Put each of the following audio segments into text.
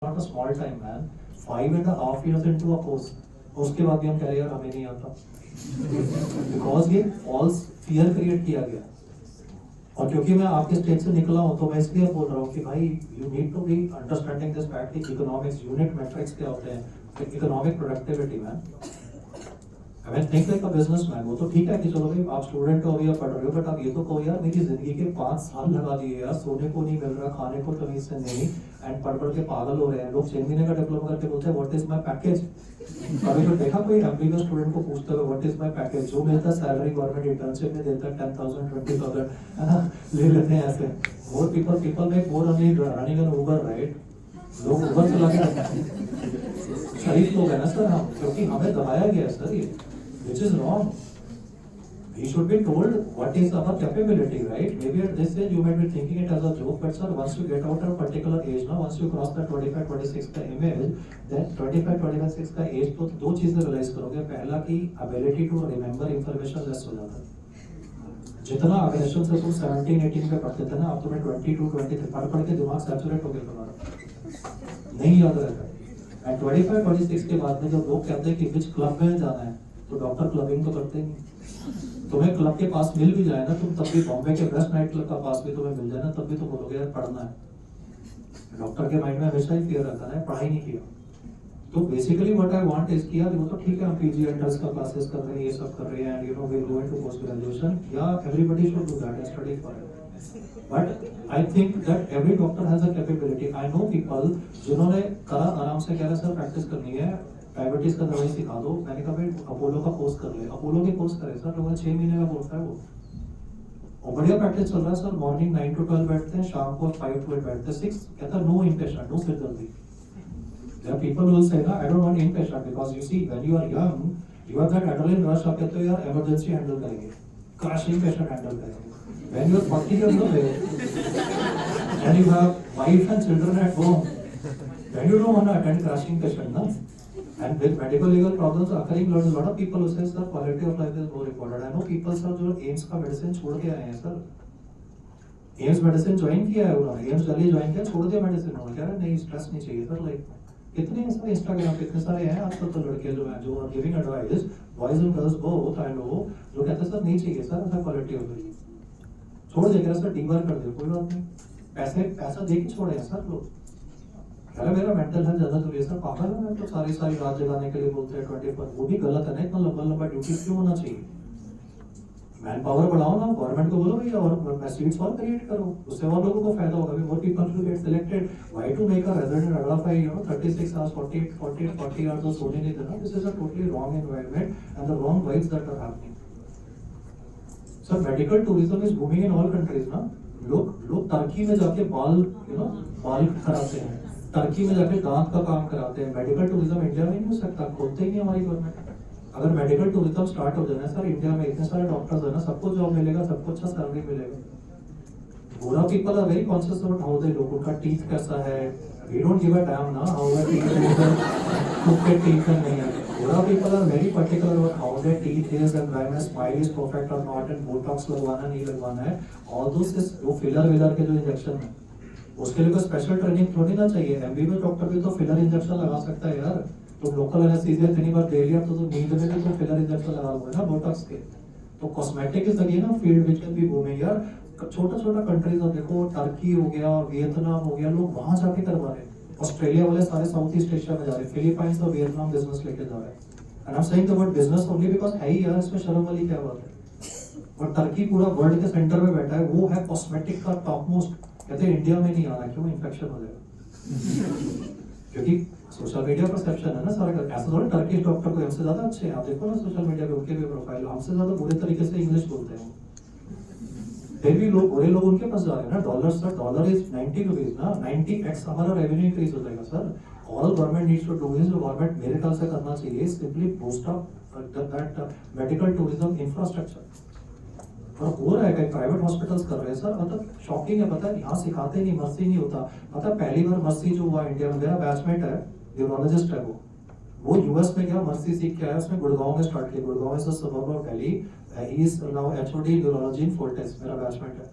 Not a small time man, 5.5 years into a course, उसके बाद भी हम कह रहे हैं हमें नहीं आता, बिकॉज ये फॉल्स फियर क्रिएट किया गया। और क्योंकि मैं आपके स्टेज से निकला हूं तो मैं इसलिए बोल रहा हूँ कि भाई you need to be understanding this fact कि इकोनॉमिक्स यूनिट मेट्रिक्स क्या होते हैं, economic productivity man. I mean think like a businessman. वो तो ठीक है कि चलो भाई आप स्टूडेंट हो अभी, आप पढ़ रहे हो, बट आप ये तो कहो यार मेरी जिंदगी के 5 साल लगा दिए यार, सोने को नहीं मिल रहा, खाने को तमीज से नहीं, एंड पढ़ के पागल हो रहे हैं लोग। 6 महीने का डिप्लोमा करके बोलते हैं व्हाट इज माय पैकेज। कभी तो देखा कोई एमबीबीएस स्टूडेंट को पूछते हुए व्हाट इज माय पैकेज? जो मिलता है सैलरी गवर्नमेंट इंटर्नशिप में देता है 10,000 20,000, है ना, ले लेते हैं ऐसे। More people make more money running an Uber, right? लोग उबर चला के शरीफ लोग है ना सर हम, क्योंकि हमें दबाया गया है सर ये, which is wrong. We should be told what is our capability, right? Maybe at this age you might be thinking it as a joke, but sir, once you get out of a particular age, now once you cross the 25-26 का image, then 25-26 का age तो दो चीजें realize करोगे। पहला कि ability to remember information less हो जाता है। जितना aggression से तुम 17-18 पे पढ़ते थे ना, अब तुम्हें 22-23 पढ़ के दिमाग सैचुरेट हो गया तुम्हारा, नहीं याद रहता। एंड 25-26 के बाद में जब लोग कहते हैं कि विच क्लब में जाना है, तो डॉक्टर क्लबिंग तो करते नहीं। तुम्हें क्लब के पास मिल भी जाए ना, तुम तब भी बॉम्बे के बेस्ट नाइट क्लब का पास भी तुम्हें मिल जाए ना, तब भी तुम बोलोगे यार पढ़ना है। डॉक्टर के माइंड में हमेशा ही फियर रहता है पढ़ाई नहीं किया। तो basically what I want is कि यार वो तो ठीक है हम पीजी एंट्रेंस का क्लासेस कर रहे हैं, ये सब कर रहे हैं, and you know we go into post graduation, या everybody should do that and study for it. But I think that every doctor has a capability. I know people जिन्होंने करा आराम से कह रहे सर प्रैक्टिस करनी है, डायबिटीज का दवाई सिखा दो। मैंने कहा भाई अपोलो का कोर्स कर ले। अपोलो के कोर्स करे सर, लोगों 6 महीने का कोर्स है वो, और बढ़िया प्रैक्टिस चल रहा है सर। मॉर्निंग 9 to 12 बैठते हैं, शाम को 5 to 8 बैठते हैं, 6 कहता नो इनपेशेंट, नो सिरदर्दी। There are people who will say ना I don't want inpatient because you see when you are young you have that adrenaline rush, आप कहते हो यार emergency handle करेंगे, crashing patient handle करेंगे। When you are 40 years of age and you have wife and children at home, then you don't want to attend crashing patient ना। And with medical legal problems occurring, a lot of people who say sir quality of life is more important. I know people sir जो AIIMS का medicine छोड़ के आए हैं sir, AIIMS medicine join किया है उन्होंने, एम्स दिल्ली ज्वाइन किया, छोड़ दिया मेडिसिन, उन्होंने कह रहे नहीं स्ट्रेस नहीं चाहिए सर। लाइक कितने सारे इंस्टाग्राम पे इतने सारे हैं आजकल तो लड़के जो हैं जो are giving advice, boys and girls both, I know, जो कहते हैं सर नहीं चाहिए सर ऐसा क्वालिटी हो गई, छोड़ दे सर डीवर कर दे, कोई बात नहीं, पैसा दे के छोड़े हैं सर लोग। कह रहे मेरा मेंटल हेल्थ ज्यादा जरूरी है सर, पागल है मैं तो सारी रात जगाने के लिए बोलते हैं 24, वो भी गलत है ना, इतना लंबा ड्यूटी क्यों होना चाहिए? मैन पावर बढ़ाओ ना, गवर्नमेंट को बोलो भैया और सीट्स और क्रिएट करो, उससे और लोगों को फायदा होगा, more people will get selected. Why to make a resident अगड़ाफाई 36 आवर्स 40 आवर्स तो सोने नहीं देना। This is a totally wrong environment and the wrong vibes that are happening. Sir medical tourism is booming in all countries ना। लोग Turkey में जाके बाल कराते हैं, टर्की में जाके दांत का काम कराते हैं। मेडिकल टूरिज्म इंडिया में नहीं हो सकता, खोलते ही नहीं हमारी गवर्नमेंट। अगर मेडिकल टूरिज्म स्टार्ट हो जाए सर इंडिया में, इतने सारे डॉक्टर्स है ना, सबको जॉब मिलेगा, सबको अच्छा सैलरी मिलेगा। गोरा people are very conscious about how they look, उनका टीथ कैसा है, we don't give a damn ना हाउ देयर टीथ नहीं है। गोरा people are very particular about how their teeth is and when smile is perfect और not, and botox लगवाना नहीं लगवाना है, ऑल दोस इज वो फिलर के जो इंजेक्शन है उसके लिए कोई स्पेशल ट्रेनिंग थोड़ी ना चाहिए। एमबीबीएस डॉक्टर भी तो फिलर इंजेक्शन लगा सकता है यार। तो लोकल एनेस्थीसिया इतनी बार दे लिया तो नींद में भी तो फिलर इंजेक्शन लगा हुआ है ना बोटॉक्स के। तो कॉस्मेटिक इज अगेन ना field which can be booming यार। छोटा कंट्रीज अब देखो, टर्की हो गया, वियतनाम हो गया, लोग वहां जाके करवा रहे हैं। ऑस्ट्रेलिया वाले सारे साउथ ईस्ट एशिया में जा रहे हैं, फिलीपाइंस और वियतनाम बिजनेस लेके जा रहे हैं। And I am saying the word business only because है ही यार, इसमें शर्म वाली क्या बात है। और टर्की पूरा वर्ल्ड के सेंटर में बैठा है, वो है कॉस्मेटिक का टॉप मोस्ट। कहते हैं इंडिया में नहीं आना, क्यों? इन्फेक्शन हो जाएगा क्योंकि सोशल मीडिया परसेप्शन है ना सारा। ऐसा थोड़ा टर्किश डॉक्टर कोई हमसे ज्यादा अच्छे हैं, आप देखो ना सोशल मीडिया पे उनके भी प्रोफाइल, हमसे ज्यादा बुरे तरीके से इंग्लिश बोलते हैं। फिर भी लोग बुरे लोग उनके पास जा रहे हैं ना। Dollar sir, dollar is 90 rupees ना, 90x हमारा रेवेन्यू इंक्रीज हो जाएगा sir. All government needs to do is, जो गवर्नमेंट मेरे ख्याल से करना चाहिए, simply boost up that medical tourism infrastructure. और हो रहा है, कई प्राइवेट हॉस्पिटल्स कर रहे हैं सर। मतलब शॉकिंग है, पता है यहाँ सिखाते नहीं, मर्सी नहीं होता। पता है पहली बार मर्सी जो हुआ इंडिया में, मेरा बैचमेट है, न्यूरोलॉजिस्ट है, वो यूएस में गया, मर्सी सीख के आया, उसने गुड़गांव में स्टार्ट किया। Gurgaon is the suburb of Delhi, he is now HOD neurology in Fortis, मेरा बैचमेट है।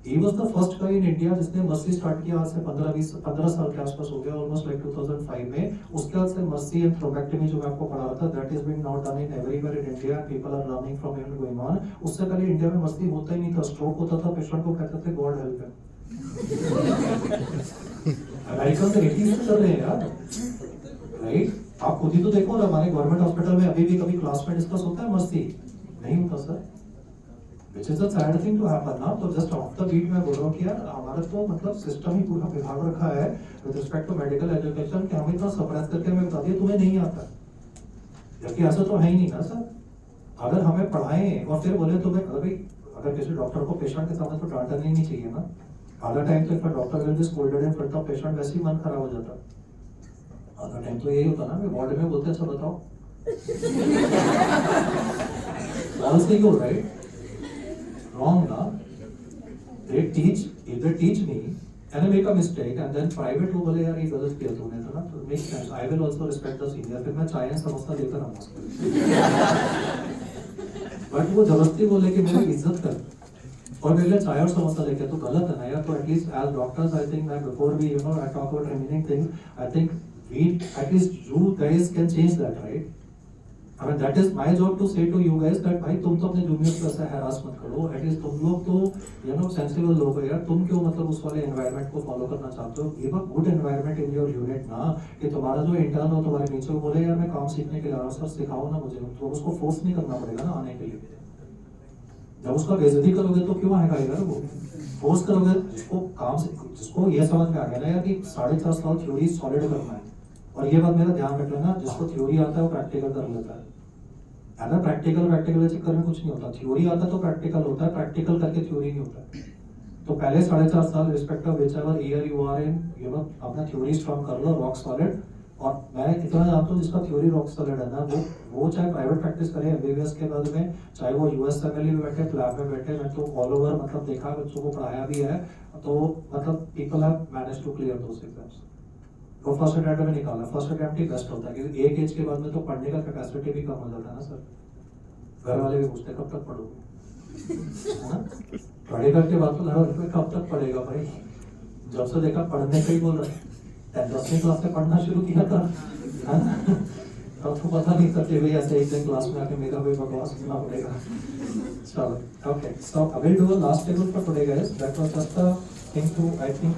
He was the first guy in India जिसने मस्सी स्टार्ट किया आज से 15 साल के आसपास हो गया, ऑलमोस्ट लाइक 2005 में. उसके बाद से मस्सी एंड थ्रोम्बेक्टमी जो मैं आपको पढ़ा रहा था, that is being now done in everywhere in India, people are learning from it going on. उससे पहले इंडिया में मस्ती होता ही नहीं था, स्ट्रोक होता था, पेशेंट को कहते थे गॉड हेल्प हिम. अमेरिकन से 80s से चल रहे हैं यार, राइट? आप खुद ही तो देखो ना, हमारे गवर्नमेंट हॉस्पिटल में अभी भी कभी क्लास में डिस्कस होता है मस्ती? नहीं होता sir. Which is a sad thing to happen ना. तो जस्ट ऑफ द बीट में बोल रहा हूँ कि यार हमारा तो मतलब सिस्टम ही पूरा बिगाड़ रखा है with respect to medical education कि हमें इतना सप्रेस करके हमें बता दिया तुम्हें नहीं आता, जबकि ऐसा तो है ही नहीं ना सर. अगर हमें पढ़ाएं और फिर बोले तुम्हें, अगर किसी डॉक्टर को पेशेंट के सामने तो डांटना ही नहीं चाहिए ना. आधा टाइम तो एक doctor will be scolded in front of patient, वैसे ही मन खराब हो जाता. आधा टाइम तो यही होता ना, वार्ड में बोलते अच्छा बताओ ऑल से गो राइट. Wrong ना. They teach, if they teach me and I make a mistake and then private वो बोले यार ये गलत किया तूने तो ना, तो make sense. I will also respect the senior. फिर मैं चाय समोसा लेकर आऊँगा. बट वो जबरदस्ती बोले कि मेरी इज्जत कर और मेरे लिए चाय और समोसा लेके, तो गलत है ना यार. तो at least as doctors I think that before we I talk about remaining thing, I think we at least you guys can change that, right? I mean that is my job to say to you guys that भाई तुम तो अपने juniors को ऐसा harass मत करो. At least तुम लोग तो सेंसिबल लोग हो यार. तुम क्यों मतलब उस वाले एनवायरनमेंट को फॉलो करना चाहते हो? Give a good environment in your unit ना, कि तुम्हारा जो इंटर्न हो तुम्हारे नीचे वो बोले यार मैं काम सीखने के लिए आ रहा हूँ सर, सिखाओ ना मुझे. तो उसको फोर्स नहीं करना पड़ेगा ना आने के लिए. जब उसका बेइज्जती करोगे तो क्यों आएगा यार? वो फोर्स करोगे जिसको काम से, जिसको ये समझ में आ गया ना यार कि 4.5 साल थ्योरी सॉलिड करना है. और ये बात मेरा ध्यान रख लेना, जिसको थ्योरी आता है वो प्रैक्टिकल कर लेता है. अगर प्रैक्टिकल के चक्कर में कुछ नहीं होता. थ्योरी आता तो प्रैक्टिकल होता है, प्रैक्टिकल करके थ्योरी नहीं होता. तो पहले 4.5 साल respect of whichever year you are in, अपना थ्योरी स्ट्रॉन्ग कर लो, रॉक सॉलिड. और मैं इतना जानता हूँ जिसका थ्योरी रॉक सॉलिड है ना, वो चाहे प्राइवेट प्रैक्टिस करे एमबीबीएस के बाद में, चाहे वो यूएसएमएल में बैठे, लैब में बैठे. मैं तो ऑल ओवर मतलब देखा, बच्चों को पढ़ाया भी है, तो मतलब people have managed to clear those exams. वो फर्स्ट अटेम्प्ट में निकाला. फर्स्ट अटेम्प्ट ही बेस्ट होता है, क्योंकि एक एज के बाद में तो पढ़ने का कैपेसिटी भी कम हो जाता है ना सर. घर वाले भी पूछते कब तक पढ़ोगे, है ना? पढ़ेगा के बाद तो घर वाले कब तक पढ़ेगा भाई. जब से देखा पढ़ने का ही बोल रहे हैं, 10वीं क्लास से पढ़ना शुरू किया था, है ना? तब तो पता नहीं था कि भाई ऐसे एक दिन क्लास में आके मेरा कोई बकवास सुनना पड़ेगा. चलो, okay, so I will do a last table for today guys. That was just a thing to, I think